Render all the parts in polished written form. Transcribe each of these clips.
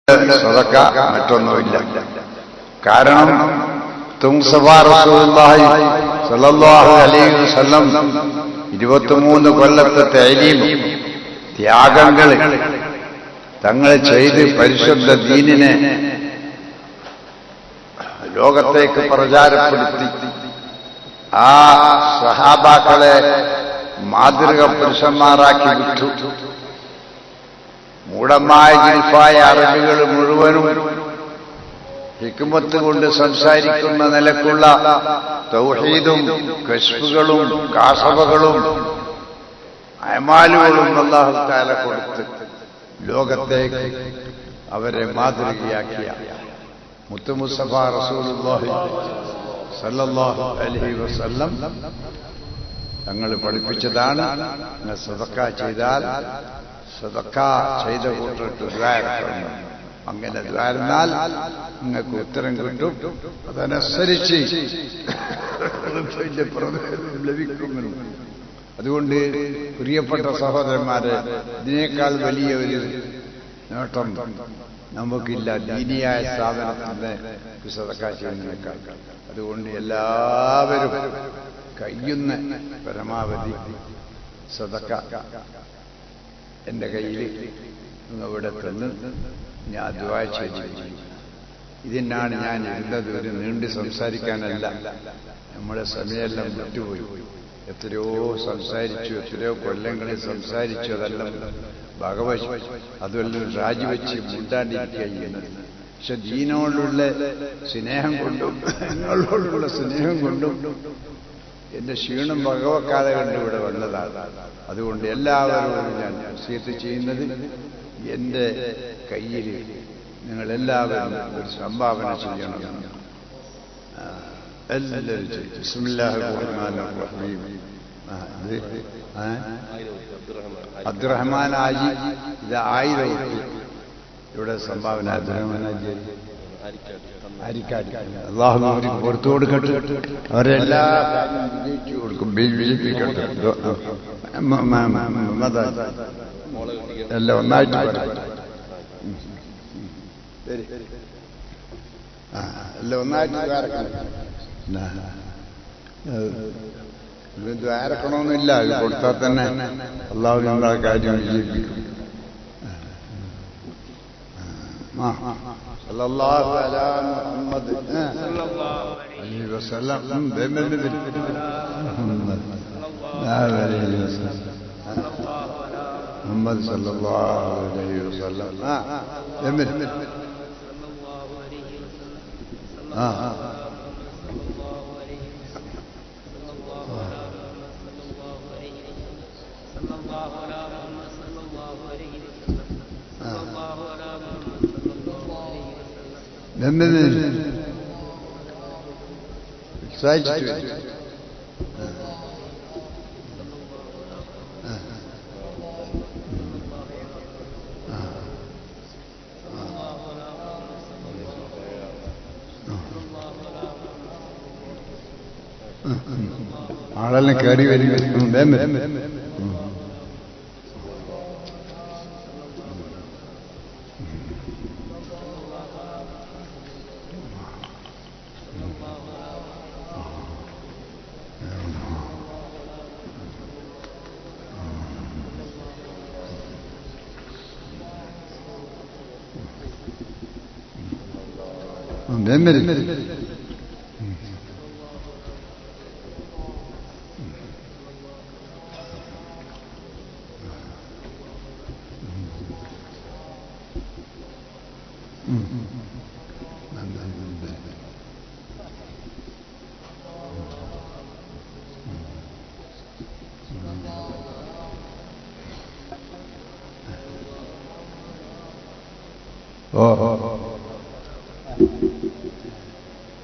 സദക്ക മറ്റൊന്നുമില്ല. കാരണം തുംസഭാ റസൂലുള്ളാഹി സ്വല്ലല്ലാഹു അലൈഹി വസല്ലം 23 കൊല്ലത്തെ തഅലീം ത്യാഗങ്ങൾ തങ്ങൾ ചെയ്ത് പരിശുദ്ധ ദീനിനെ ലോകത്തേക്ക് പ്രചാരപ്പെടുത്തി ആ സഹാബാക്കളെ മാതൃക പുരുഷന്മാരാക്കി വിട്ടു. മൂഢമായ ജിൽഫായ അറബികൾ മുഴുവനും ഹിക്മത്ത് കൊണ്ട് സംസാരിക്കുന്ന നിലക്കുള്ള തൗഹീദും കശ്ഫുകളും കാസബകളും അമാലുകളും അല്ലാഹു തആല കൊടുത്ത് ലോകത്തേക്ക് അവരെ മാതൃകയാക്കിയ മുത്ത് മുസ്തഫ റസൂലുള്ളാഹി സല്ലല്ലാഹു അലൈഹി വസല്ലം തങ്ങൾ പഠിപ്പിച്ചതാണ്. സദഖ ചെയ്താൽ സദഖ ചെയ്ത കൂട്ടർക്ക് ദുആ ഇറക്കണം. അങ്ങനെ ദുആ ഇരുന്നാൽ നിങ്ങൾക്ക് ഉത്തരം കിട്ടും. അതനുസരിച്ച് ലഭിക്കുന്നു. അതുകൊണ്ട് പ്രിയപ്പെട്ട സഹോദരന്മാരെ, ഇതിനേക്കാൾ വലിയ ഒരു നേട്ടം നമുക്കില്ല ദീനിയായ സ്ഥാപനത്തിന്റെ സദഖ ചെയ്യുന്നതിനേക്കാൾ. അതുകൊണ്ട് എല്ലാവരും കഴിയുന്ന പരമാവധി സദഖ എന്റെ കയ്യിൽ ഇവിടെ തന്ന് ഞാൻ ദുആ ചെയ്തു. ഇതിനാണ് ഞാൻ ഇരുന്നത്. ഒരു നീണ്ടി സംസാരിക്കാനല്ല. നമ്മുടെ സമയമെല്ലാം വിട്ടുപോയി. എത്രയോ സംസാരിച്ചു, എത്രയോ കൊല്ലങ്ങളിൽ സംസാരിച്ചു. അതെല്ലാം ഭഗവത് അതെല്ലാം രാജിവെച്ച് മുണ്ടാണ്ടിരിക്കുകയാണ്. പക്ഷെ ദീനോടുള്ള സ്നേഹം കൊണ്ടും നിങ്ങളോടുള്ള സ്നേഹം കൊണ്ടും എന്റെ ക്ഷീണം ഭഗവക്കാതെ കണ്ട് ഇവിടെ വന്നതാണ്. അതുകൊണ്ട് എല്ലാവരോടും ഞാൻ വസിയത്ത് ചെയ്യുന്നത്, എന്റെ കയ്യിൽ നിങ്ങളെല്ലാവരും ഒരു സംഭാവന ചെയ്യണമെന്ന്. എല്ലാവരും ചെയ്യും. ബിസ്മില്ലാഹിർ റഹ്മാനിർ റഹീം. അബ്ദുറഹ്മാൻ ആജി ഇത് 1000 ഇവിടെ സംഭാവന. അബ്ദുറഹ്മാൻ ആജി അല്ലാഹു അവർക്ക് പുറത്തു കൊടുക്കട്ടെ. അവരെല്ലാ വിജയിച്ചു കൊടുക്കും, വിജയിപ്പിക്കട്ടെ. എല്ലാം ഒന്നായിട്ട് എല്ലാം ഒന്നായിട്ട് ദ്വാരക്കണമെന്നില്ല. ഇത് കൊടുത്താൽ തന്നെ അല്ലാഹു നമ്മളെ കാര്യം വിജയിപ്പിക്കും. സല്ലല്ലാഹു അലാ മുഹമ്മദ് അലൈഹി വസല്ലം. മുഹമ്മദ് സല്ലല്ലാഹു അലൈഹി വസല്ലം. ആളെല്ലാം കയറി വരും.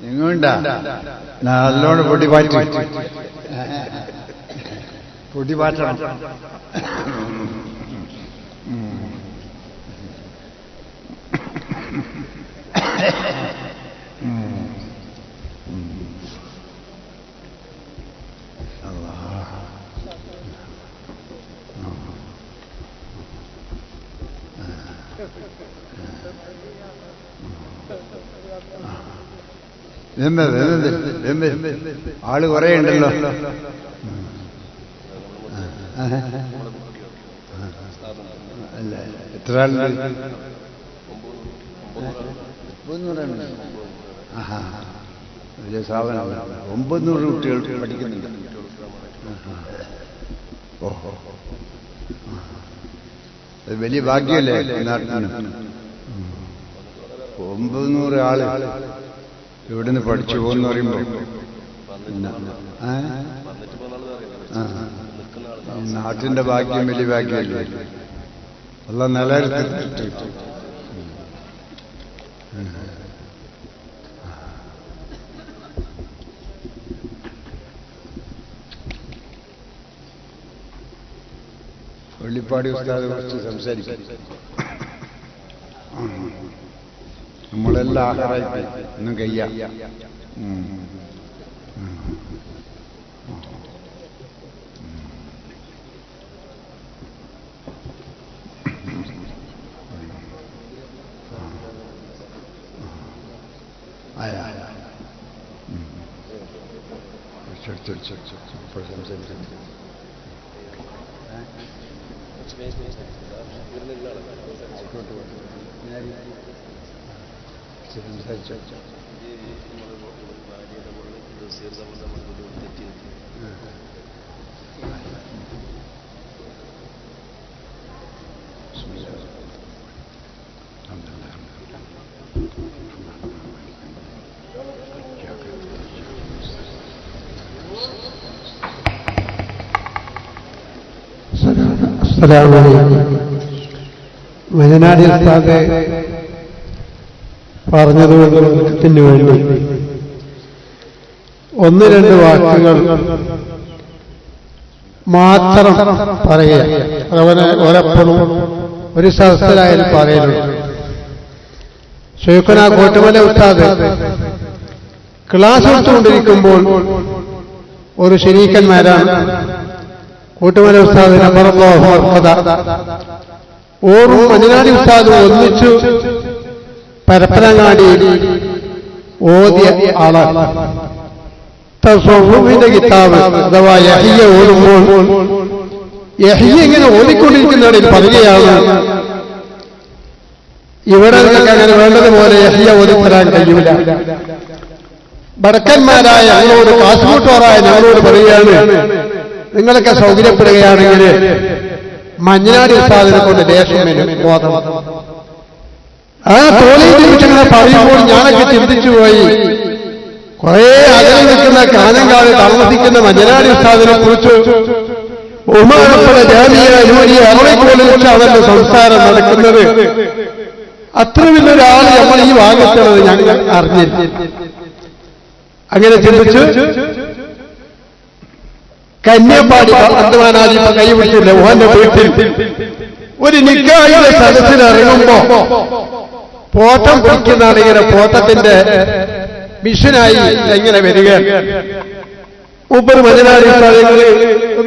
നിങ്ങളുണ്ടാ നല്ലോണം പൊടിപാറ്റണം. ആള് കുറേ ഉണ്ടല്ലോ. അല്ല, എത്ര ആളുണ്ട്? 900. ആഹാ, വലിയ സ്ഥാപനമാണ്. 900 കുട്ടികൾ പഠിക്കുന്നുണ്ട്. ഓഹോ, അത് വലിയ ഭാഗ്യമല്ലേ നാട്ടിന്. 900 ആള് ഇവിടുന്ന് പഠിച്ചു പോകുന്ന പറയുമ്പോൾ നാട്ടിന്റെ ഭാഗ്യം വലിയ ഭാഗ്യമല്ലേ. അല്ല നിലനിർത്തി വെള്ളിപ്പാടി ഉസ്താദിനെ കുറിച്ച് സംസാരിക്കും. നമ്മളെല്ലാം ആഹാരായി ഒന്നും കയ്യ. വയനാട് ഉസ്താദ് പറഞ്ഞതുകൊണ്ടത്തിന് വേണ്ടി 1-2 വാക്കുകൾ മാത്രം പറയുക. അവനെ ഒരപ്പനും ഒരു സദസ്സിലായാലും പറയലുണ്ട്. ശൈഖുനാ കോട്ടുമല ഉസ്താദ് ക്ലാസ് എടുത്തുകൊണ്ടിരിക്കുമ്പോൾ ഒരു ശരീക്കന്മാരാണ് കോട്ടുമല ഉസ്താദ് നബറല്ലാഹു മർഖദ ഓറും മഞ്ഞനാടി ഉസ്താദ് ഒന്നിച്ചു പരപ്പനങ്ങാടിയിൽ ഓതിയ ആളാണ്. തസ്വൂഫിന്റെ കിതാബ് അഥവാ യഹ്യ ഓതുമ്പോൾ യഹ്യ ഇങ്ങനെ ഓതിക്കൊണ്ടിരിക്കുന്നതിൽ പറയുകയാണ്, ഇവിടെ നിങ്ങൾക്ക് അങ്ങനെ വേണ്ടതുപോലെ യഹ്യ ഓതിത്തരാൻ കഴിയില്ല. ബർക്കന്മാരായ ഞങ്ങളോട് കാസർഗോട്ടോറായ ഞങ്ങളോട് പറയുകയാണ്, നിങ്ങളൊക്കെ സൗകര്യപ്പെടുകയാണെങ്കിൽ മഞ്ഞനാടി ഉസ്താദിനെ കൊണ്ട് ലേശം ബോധം. ആ തോളിയെ കുറിച്ചിങ്ങനെ പറയുമ്പോൾ ഞാനൊക്കെ ചിന്തിച്ചുപോയി. കുറെ അകലെ നിൽക്കുന്ന കാനങ്കാട് താമസിക്കുന്ന മഞ്ഞനാടി ഉസ്താദിനെ കുറിച്ച് ബഹുമാനപ്പെട്ട ജാമിയ നൂരിയ അറവൈക്കോളിൽ വെച്ച് അവരുടെ സംസാരം നടക്കുന്നത്. അത്ര വലിയൊരാൾ നമ്മൾ ഈ ഭാഗത്തുള്ളത് ഞങ്ങൾ അറിഞ്ഞില്ല. അങ്ങനെ ചിന്തിച്ച് കന്യാപ്പാടി അന്തമാനാജി കൈവിട്ടില്ല. ഓന്റെ വീട്ടിൽ ഒരു നിക്കാഹിന്റെ സദസ്സിൽ ഇറങ്ങുമ്പോ പോട്ടം പിടിക്കുന്നതാണ്. ഇങ്ങനെ പോട്ടത്തിന്റെ മിഷനായി ഇങ്ങനെ വരികയാണ്. മൂപ്പർ മദനാടി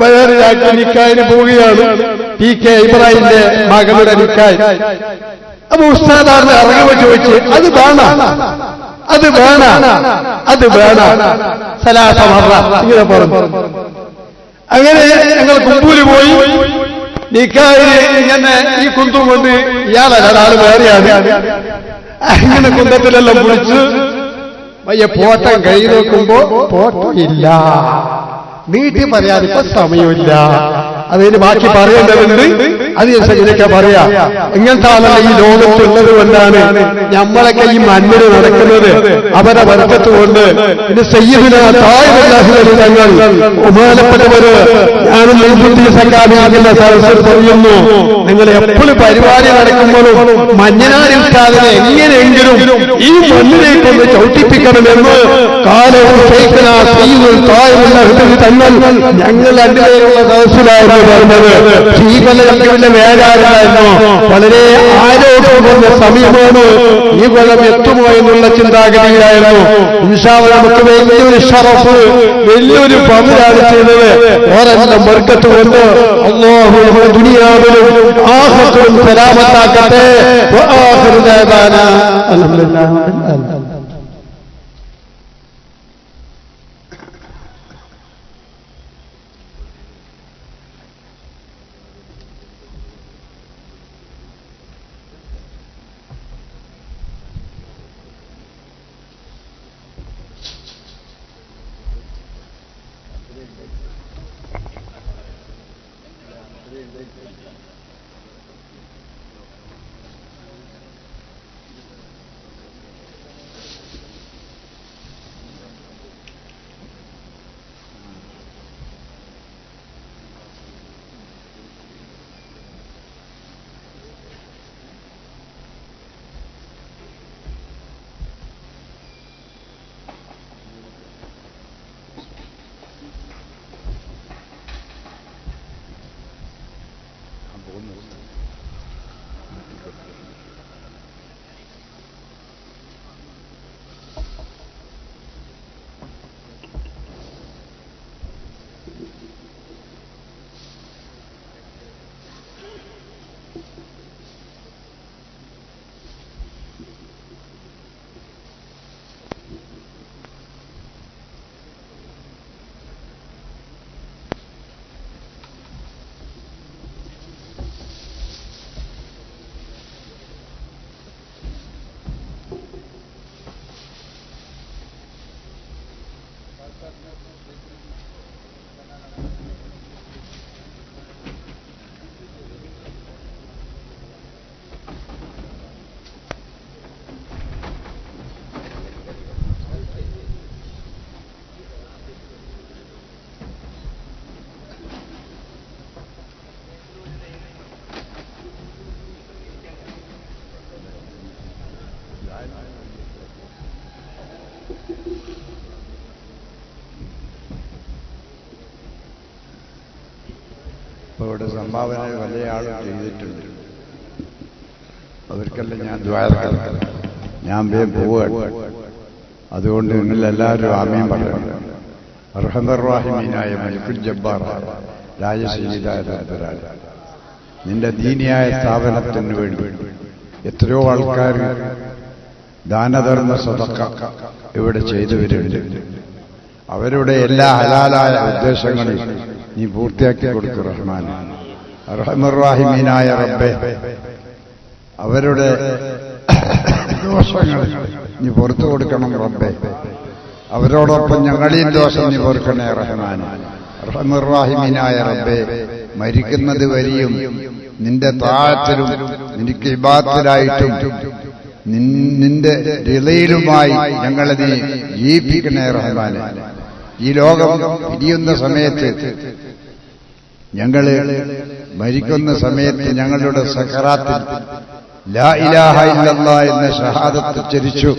വേറെ നിക്കാഹിന് പോവുകയാണ്. PK ഇബ്രാഹിമിന്റെ മകളുടെ നിക്കാഹ്. അപ്പൊ ഉസ്താദാണ് ഇറങ്ങുമ്പോ ചോദിച്ച്, അത് വേണ അത് വേണ അത് വേണ സലാസ മറ ഇങ്ങനെ പറഞ്ഞു. അങ്ങനെ ഞങ്ങൾ കുമ്പൂര് പോയി. നിക്കാഹിന് ഇങ്ങനെ ഈ കുന്തും കൊണ്ട് ഇയാളല്ല, ഒരാള് വേറെയാണ്. ഇങ്ങനെ കുന്തത്തിലെല്ലാം വിളിച്ച് വയ്യ പോട്ടം കൈ നോക്കുമ്പോ പോട്ടം ഇല്ല. നീട്ടി പറയാൻ ഇപ്പൊ സമയമില്ല. അതിന് ബാക്കി പറയേണ്ടതുണ്ട്. അത് ഇതിനൊക്കെ പറയാ. ഇങ്ങനത്തെ ആളല്ല ഈ ലോകത്തുള്ളത് കൊണ്ടാണ് നമ്മളൊക്കെ ഈ മണ്ണിന് നടക്കുന്നത്. അവരെ വർക്കത്ത് കൊണ്ട് ഇത് സയ്യിദിന താഴ്ന്ന തങ്ങൾ ബഹുമാനപ്പെട്ടവര് ഞാനും നെയ്ബുദ്ധി സക്കാബിയാകുന്ന സദസ്സിൽ പറയുന്നു, നിങ്ങൾ എപ്പോഴും പരിപാടി നടക്കുമ്പോഴും മഞ്ഞനാടി ഉസ്താദിനെ എങ്ങനെയെങ്കിലും ഈ മണ്ണിലേക്കൊന്ന് ചവിട്ടിപ്പിക്കണമെന്ന് കാലവും ശൈഖന സയ്യിദുൽ താഴ്ന്ന തങ്ങൾ ഞങ്ങൾ രണ്ടുപേരുള്ള സദസ്സിലായിരുന്നു പറഞ്ഞത്. ശ്രീകലയ്ക്ക് വലിയ വേദായിരുന്നു. വളരെ ആരോഗ്യമുള്ള സമയമാണ്. ഈ കൊല്ലം എത്തുമോ എന്നുള്ള ചിന്താഗതിയിലായിരുന്നു. ഇൻഷാ അല്ലാഹ് നമുക്ക് വലിയൊരു ഷറഫ്, വലിയൊരു പവറാണ് ചെയ്തത്. ഓരെല്ലാം ബർക്കത്ത് കൊണ്ട് അല്ലാഹു നമ്മുടെ ദുനിയാവിലും ആഖിറത്തിലും സലാമത്താക്കട്ടെ. വആഖിറു ദഅവാനാ അൽഹംദുലില്ലാഹി റബ്ബിൽ ആലമീൻ. അപ്പോൾ ഇവിടെ സംഭാവന വലിയ ആളും ചെയ്തിട്ടുണ്ട്. അവർക്കെല്ലാം ഞാൻ ദ്വാരക്കാം. ഞാൻ വേഗം പോവുകയാണ്. അതുകൊണ്ട് നിങ്ങളെല്ലാവരും ആമീൻ പറയണം. റഹ്മാൻ റഹീമീനായ മലിക്കുൽ ജബ്ബാറായ രാജശീലിയായ തമ്പുരാൻ, നിന്റെ ദീനിയായ സ്ഥാപനത്തിന് വേണ്ടി എത്രയോ ആൾക്കാർ ദാനധർമ്മ സദഖ ഇവിടെ ചെയ്തവരുണ്ട്. അവരുടെ എല്ലാ ഹലാലായ ഉദ്ദേശങ്ങളും നീ പൂർത്തിയാക്കി കൊടുക്കും റഹ്മാൻ. റഹ്മാൻ റഹീമീനായ റബ്ബേ, അവരുടെ ദോഷങ്ങൾ നീ പുറത്തു കൊടുക്കണം റബ്ബേ. അവരോടൊപ്പം ഞങ്ങളെയും ദോഷം നീ പൊറുക്കണേ റഹ്മാൻ. റഹ്മാൻ റഹീമീനായ റബ്ബേ, മരിക്കുന്നത് വരെയും നിന്റെ താഴത്തിലും നിനക്ക് ഇബാദത്തിലായിട്ടും നിന്റെ റിളയിലുമായി ഞങ്ങളെ നീ ജീവിപ്പിക്കണേ റഹ്മാനെ. ഈ ലോകം പിരിയുന്ന സമയത്ത്, ഞങ്ങള് മരിക്കുന്ന സമയത്ത് ഞങ്ങളുടെ സക്കറാത്തിൽ ലാ ഇലാഹ ഇല്ലല്ലാഹ് എന്ന ഷഹാദത്ത് ഉച്ചരിച്ചു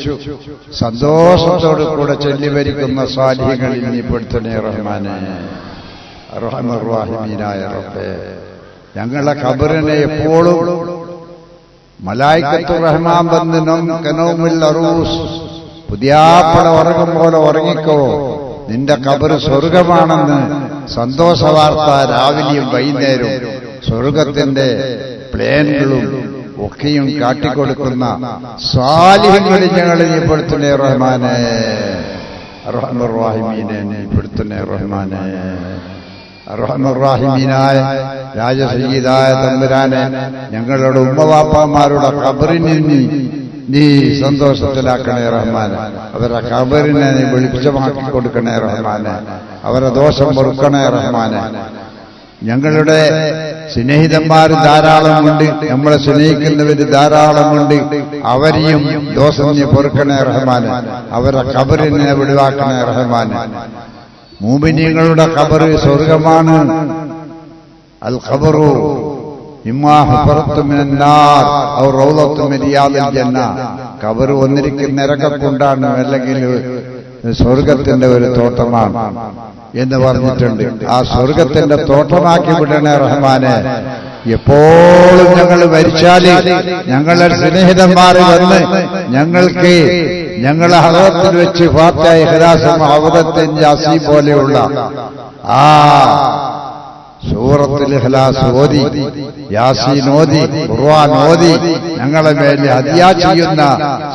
സന്തോഷത്തോടു കൂടെ ചൊല്ലി മരിക്കുന്ന സാലിഹ്യങ്ങളിൽ നീ പെടുത്തണേ റഹ്മാനെ. റഹ്മാൻ റഹീമീനായ റബ്ബേ, ഞങ്ങളെ ഖബറിനെ എപ്പോഴും മലായിക്കത്തു റഹ്മാൻ വന്ന് കനൗമിൽ അറൂസ്, പുതിയാപ്പള ഉറങ്ങും പോലെ ഉറങ്ങിക്കോ, നിന്റെ ഖബർ സ്വർഗമാണെന്ന് സന്തോഷ വാർത്ത രാവിലെയും വൈകുന്നേരവും സ്വർഗത്തിന്റെ പ്ലേനുകളും ഒക്കെയും കാട്ടിക്കൊടുക്കുന്ന സാലിഹ്യങ്ങളിൽ ഞങ്ങളെ നീ പെടുത്തണേ റഹ്മാനെ. റഹ്മാൻ റഹീമീനെ നീ പെടുത്തണേ റഹ്മാനെ. റഹ്മാൻ റഹീമീനായ രാജസയ്യിദായ തമ്പുരാനെ, ഞങ്ങളുടെ ഉമ്മവാപ്പമാരുടെ ഖബറിനെ നീ സന്തോഷത്തിലാക്കണേ റഹ്മാനെ. അവരുടെ ഖബറിനെ നീ വെളിച്ചമാക്കി കൊടുക്കണേ റഹ്മാനെ. അവരെ ദോഷം പൊറുക്കണേ റഹ്മാനെ. ഞങ്ങളുടെ സ്നേഹിതന്മാർ ധാരാളമുണ്ട്, നമ്മളെ സ്നേഹിക്കുന്നവര് ധാരാളമുണ്ട്. അവരെയും ദോഷം നീ പൊറുക്കണേ റഹ്മാനെ. അവരുടെ ഖബറിനെ വെളിവാക്കണേ റഹ്മാനെ. മുഅ്മിനീങ്ങളുടെ ഖബർ സ്വർഗമാണ്. അൽ ഖബറു ഇമ്മാ ഹുഫറത്തു മിനൻ നാർ ഔ റൗളത്തു മിൻ റിയാദിൽ ജന്ന. ഖബർ ഒന്നിരിക്കും നരകക്കുണ്ടാണ്, അല്ലെങ്കിൽ സ്വർഗത്തിന്റെ ഒരു തോട്ടമാണ് എന്ന് പറഞ്ഞിട്ടുണ്ട്. ആ സ്വർഗത്തിന്റെ തോട്ടമാക്കി വിടണേ റഹ്മാനെ. എപ്പോഴും ഞങ്ങൾ മരിച്ചാല് ഞങ്ങളുടെ സ്നേഹിതന്മാർ വന്ന് ഞങ്ങൾക്ക് ഞങ്ങളെ ഹദറത്തിൽ വെച്ച് ഫാത്തിഹ, ഇഖ്ലാസ്, മുഅവ്വദത്തുൻ, യാസീൻ പോലെയുള്ള ആ സൂറത്തുൽ ഇഖ്ലാസ് ഓതി, യാസീൻ ഓതി, ഖുർആൻ ഓതി ഞങ്ങളെ മേൽ ഹദിയ ചെയ്യുന്ന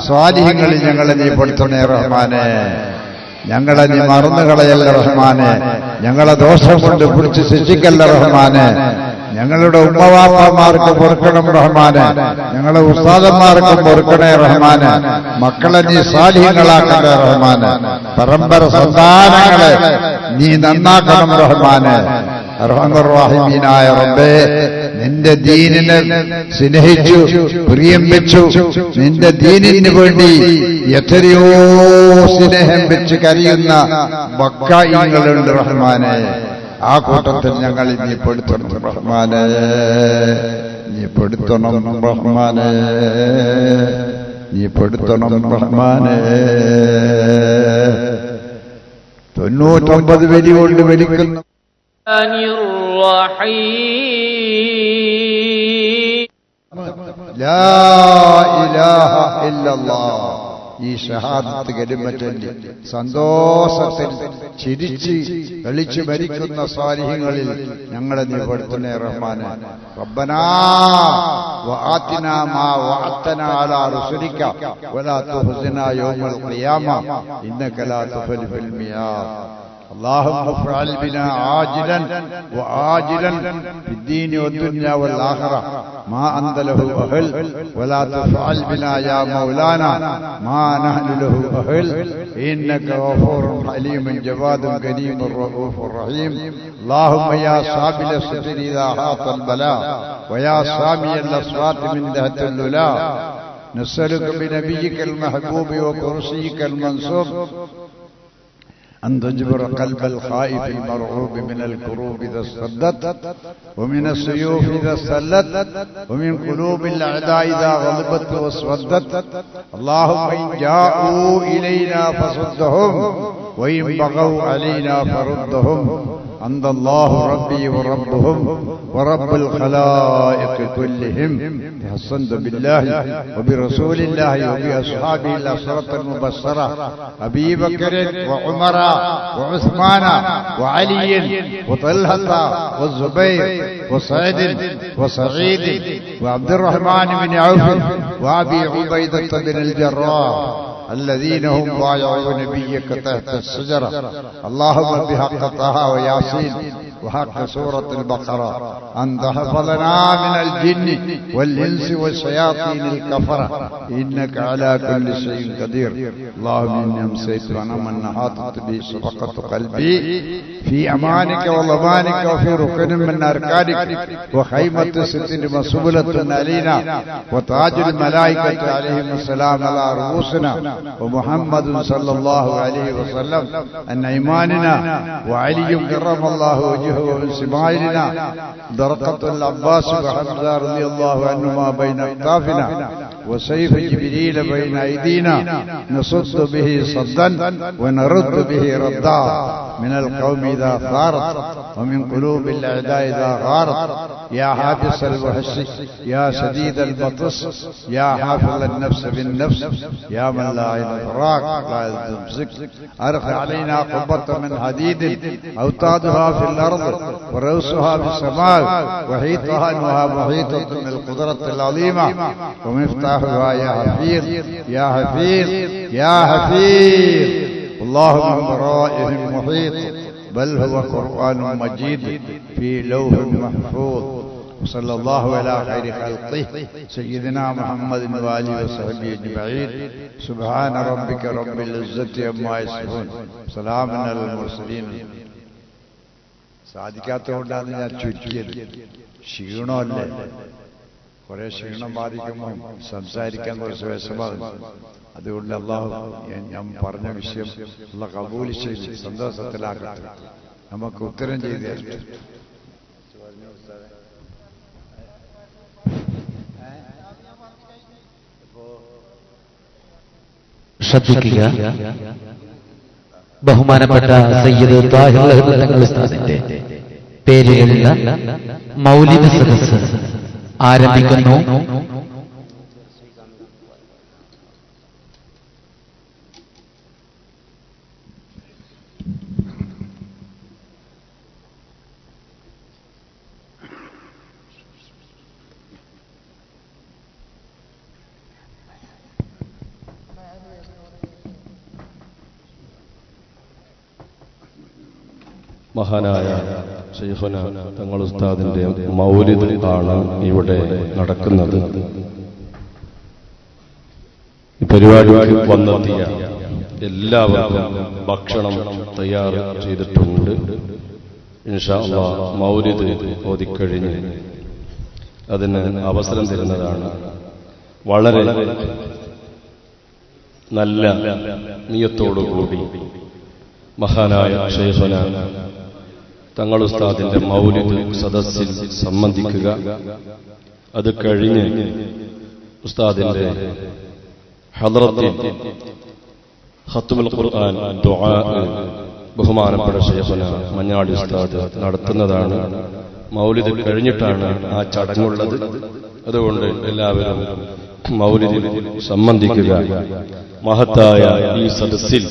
സ്വാലിഹ്യങ്ങളിൽ ഞങ്ങളെ നീ പെടുത്തണേ റഹ്മാനെ. ഞങ്ങളെ നീ മറന്നുകളയല്ല റഹ്മാനെ. ഞങ്ങളെ ദോഷം കൊണ്ട് പിടിച്ച് ശിക്ഷിക്കല്ല റഹ്മാനെ. ഞങ്ങളുടെ ഉമ്മവാപ്പമാർക്ക് പൊറുക്കണം റഹ്മാനെ. ഞങ്ങളുടെ ഉസ്താദന്മാർക്കും പൊറുക്കണേ റഹ്മാനെ. മക്കളെ നീ സാലിഹ്യങ്ങളാക്കണേ റഹ്മാനെ. പരമ്പര സന്താനങ്ങളെ നീ നന്നാക്കണം റഹ്മാനെ. റഹ്മാൻ റഹീമീനായ റബ്ബേ, നിന്റെ ദീനിനെ സ്നേഹിച്ചു പ്രിയം വെച്ചു നിന്റെ ദീനിന് വേണ്ടി എത്രയോ സ്നേഹം വെച്ച് കരയുന്ന ബക്കായികളുണ്ട് റഹ്മാനെ. ആ കൂട്ടത്തിൽ ഞങ്ങൾ നീ പെടുത്തണം റഹ്മാനെ. നീ പെടുത്തണം റഹ്മാനെ. നീ പെടുത്തണം റഹ്മാനെ. 99 വെടി കൊണ്ട് വലിക്കുന്ന ലാ ഇലാഹ ഇല്ലല്ലാഹ്. ഈ ഷഹാദത്ത് കലിമ ചൊല്ലി സന്തോഷത്തിൽ ചിരിച്ച് കളിച്ചു മരിക്കുന്ന സാലിഹ്യങ്ങളിൽ ഞങ്ങളെ നീ പെടുത്തണേ റഹ്മാനെ. റബ്ബനാ വആതിനാ മാ വഅദ്തനാ അലാ റസൂലിക വലാ തുഖ്സിനാ യൗമൽ ഖിയാമ ഇന്നക ലാ തുഖ്ലിഫുൽ മിയാദ്. اللهم افعل بنا عاجلا وآجلا في الدين والدنيا والآخرة ما أنت له أهل ولا تفعل بنا يا مولانا ما نحن له أهل إنك غفور حليم جواد كريم رؤوف رحيم. اللهم يا صابل الستر إذا حاط البلاء ويا سامي الأصوات من دهة اللولاء نسألك بنبيك المحبوب وكرسيك المنصوب أن تجبر قلب الخائف المرعوب من الكروب إذا استدت ومن السيوف إذا استلت ومن قلوب الأعداء إذا غلبت واسودت. اللهم إن جاءوا إلينا فصدهم وإن بغوا علينا فردهم. أنت الله ربي وربهم ورب الخلائق كلهم. تحصنت بالله وبرسول الله وبأصحابه الأسرة المبشرة أبي بكر وعمر وعثمان وعلي وطلحة والزبير وسعد وسعيد وعبد الرحمن بن عوف وأبي عبيدة بن الجراح الذين هم بايعوا نبيك تحت الشجرة. اللهم بحق طه وياسين وحق سورة البقرة أن تحفظنا من الجن والإنس والشياطين الكفرة إنك على كل شيء قدير. اللهم إني أمسيت وأنا من أحاطت بي شفقة قلبي في أمانك وضمانك وفي ركن من أركانك وخيمة ستر مسبلة علينا وتاج الملائكة عليهم السلام على رؤوسنا ومحمد صلى الله عليه وسلم عن أيماننا وعلي كرم الله وجهه ومن شمائلنا درقة العباس وحمزة رضي الله عنهما بين أكتافنا وسيف جبريل بين أيدينا نصد به صدا ونرد به ردا من القوم إذا ثارت ومن قلوب الأعداء إذا غارت. يا حافظ الوحش يا شديد البطش يا حافظ النفس بالنفس يا من لا إفراق لا تمسك. أرخ علينا قبة من حديد أوتادها في الأرض ورؤوسها في السماء وحيطها أنها محيطة من القدرة العظيمة ومفتاحها يا حفيظ يا حفيظ يا حفيظ. اللهم من ورائهم محيط بل هو قرآن مجيد في لوح محفوظ. وصلى الله على خير خلقه سيدنا محمد وآله وصحبه أجمعين. سبحان ربك رب العزة عما يصفون سلام على المرسلين. സാധിക്കാത്തതുകൊണ്ടാണ് ഞാൻ ചുരുക്കിയത്. ക്ഷീണമല്ലേ, കുറെ ക്ഷീണം ബാധിക്കുമ്പോൾ സംസാരിക്കാൻ കുറച്ച് വിഷമം. അതുകൊണ്ട് അള്ളാഹു ഞാൻ പറഞ്ഞ വിഷയം അള്ളാഹ് കബൂൽ ചെയ്ത് സന്തോഷത്തിലാക്കട്ടെ, നമുക്ക് ഉത്തരം ചെയ്ത് തരട്ടെ. ശ്രദ്ധിക്കുക, ബഹുമാനപ്പെട്ട സയ്യിദ് ത്വാഹിർ അഹ്മദ് തങ്ങൾ ഉസ്താദിന്റെ പേരിലുള്ള മൗലിദ് സദസ്സ് ആരംഭിക്കുന്നു. മഹാനായ ശൈഖുന തങ്ങൾ ഉസ്താദിന്റെ മൗലിദ് ആണ് ഇവിടെ നടക്കുന്നത്. ഈ പരിപാടിക്ക് വന്നെത്തിയ എല്ലാവർക്കും ഭക്ഷണം തയ്യാർ ചെയ്തിട്ടുണ്ട്. ഇൻഷാ അല്ലാഹ് മൗലിദ് ഓതിക്കഴിഞ്ഞ് അതിന് അവസരം തരുന്നതാണ്. വളരെ നല്ല നിയത്തോടുകൂടി മഹാനായ ശൈഖുന തങ്ങൾ ഉസ്താദിന്റെ മൗലിദ് സദസ്സിൽ സംബന്ധിക്കുക. അത് കഴിഞ്ഞ് ഉസ്താദിന്റെ ഹദ്റത്തിൽ ഖത്മുൽ ഖുർആൻ ദുആ ബഹുമാനപ്പെട്ട ശൈഖുന മഞ്ഞാടി ഉസ്താദ് നടത്തുന്നതാണ്. മൗലിദ് കഴിഞ്ഞിട്ടാണ് ആ ചടങ്ങുള്ളത്. അതുകൊണ്ട് എല്ലാവരും മൗലിദിൽ സംബന്ധിക്കുക. മഹത്തായ ഈ സദസ്സിൽ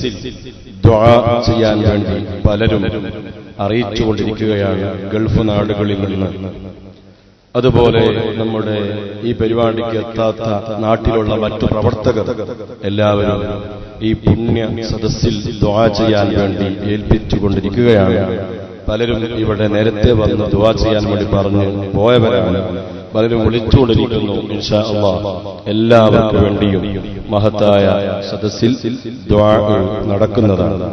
ദുആ ചെയ്യാൻ വേണ്ടി പലരും അറിയിച്ചുകൊണ്ടിരിക്കുകയാണ് ഗൾഫ് നാടുകളിൽ നിന്ന്. അതുപോലെ നമ്മുടെ ഈ പരിപാടിക്ക് എത്താത്ത നാട്ടിലുള്ള മറ്റു പ്രവർത്തകർ എല്ലാവരും ഈ പുണ്യ സദസ്സിൽ ദുആ ചെയ്യാൻ വേണ്ടി ഏൽപ്പിച്ചുകൊണ്ടിരിക്കുകയാണ്. പലരും ഇവിടെ നേരത്തെ വന്ന് ദുആ ചെയ്യാൻ വേണ്ടി പറഞ്ഞ് പോയവരാണ്. പലരും വിളിച്ചുകൊണ്ടിരിക്കുന്നു. ഇൻഷാ അല്ലാഹ് എല്ലാവർക്കും വേണ്ടിയും മഹത്തായ സദസ്സിൽ ദുആ നടക്കുന്നതാണ്.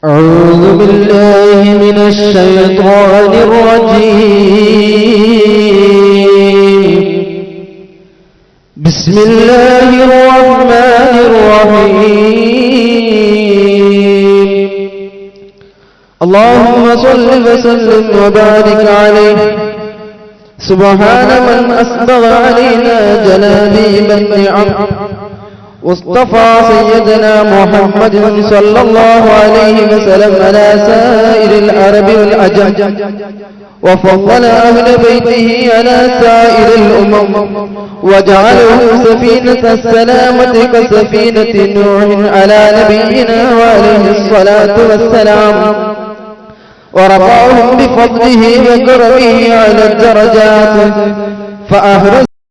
أعوذ بالله من الشيطان الرجيم بسم الله الرحمن الرحيم اللهم صل وسلم وبارك عليه سبحان من أسبغ علينا جلابيب النعم واصطفى سيدنا محمد صلى الله عليه وسلم على سائر العرب والعجم وفضل أهل بيته على سائر الأمم وجعله سفينة السلامة كسفينة نوح على نبينا وعليه الصلاة والسلام ورفعهم بفضله وكرمه على الدرجات فأهل